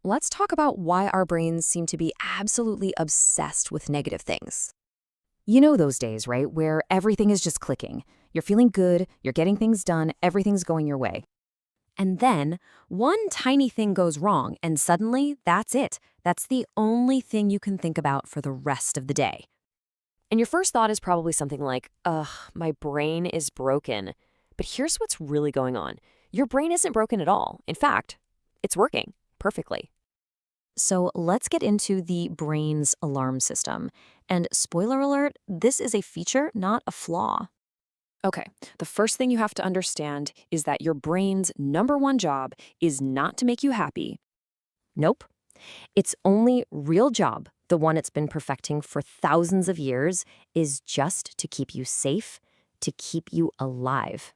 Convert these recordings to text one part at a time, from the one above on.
let's talk about why our brains seem to be absolutely obsessed with negative things. You know those days, right, where everything is just clicking. You're feeling good, you're getting things done, everything's going your way. And then one tiny thing goes wrong, and suddenly that's it. That's the only thing you can think about for the rest of the day. And your first thought is probably something like, ugh, my brain is broken. But here's what's really going on. Your brain isn't broken at all. In fact, it's working perfectly. So let's get into the brain's alarm system. And spoiler alert, this is a feature, not a flaw. Okay, the first thing you have to understand is that your brain's number one job is not to make you happy. Nope. Its only real job, the one it's been perfecting for thousands of years, is just to keep you safe, to keep you alive.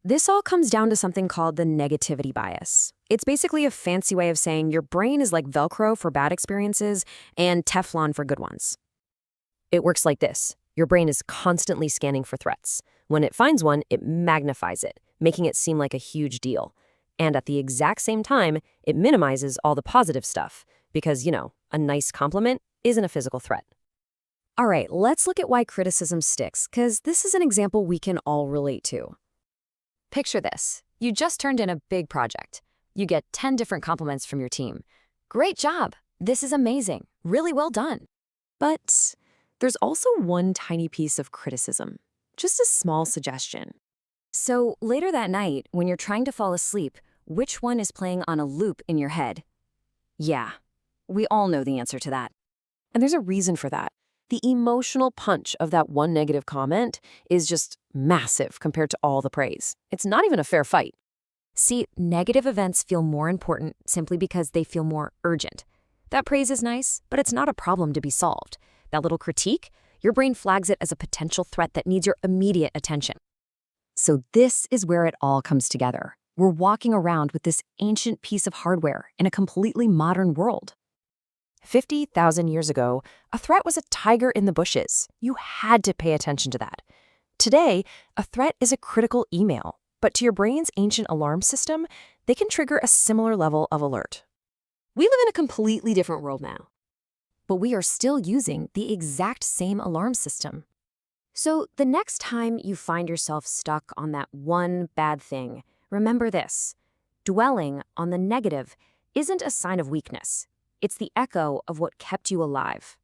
This all comes down to something called the negativity bias. It's basically a fancy way of saying your brain is like Velcro for bad experiences and Teflon for good ones. It works like this. Your brain is constantly scanning for threats. When it finds one, it magnifies it, making it seem like a huge deal. And at the exact same time, it minimizes all the positive stuff because, a nice compliment isn't a physical threat. All right, let's look at why criticism sticks, because this is an example we can all relate to. Picture this. You just turned in a big project. You get 10 different compliments from your team. Great job. This is amazing. Really well done. But there's also one tiny piece of criticism, just a small suggestion. So later that night, when you're trying to fall asleep, which one is playing on a loop in your head? Yeah, we all know the answer to that. And there's a reason for that. The emotional punch of that one negative comment is just massive compared to all the praise. It's not even a fair fight. See, negative events feel more important simply because they feel more urgent. That praise is nice, but it's not a problem to be solved. That little critique, your brain flags it as a potential threat that needs your immediate attention. So this is where it all comes together. We're walking around with this ancient piece of hardware in a completely modern world. 50,000 years ago, a threat was a tiger in the bushes. You had to pay attention to that. Today, a threat is a critical email, but to your brain's ancient alarm system, they can trigger a similar level of alert. We live in a completely different world now. But we are still using the exact same alarm system. So the next time you find yourself stuck on that one bad thing, remember this. Dwelling on the negative isn't a sign of weakness. It's the echo of what kept you alive.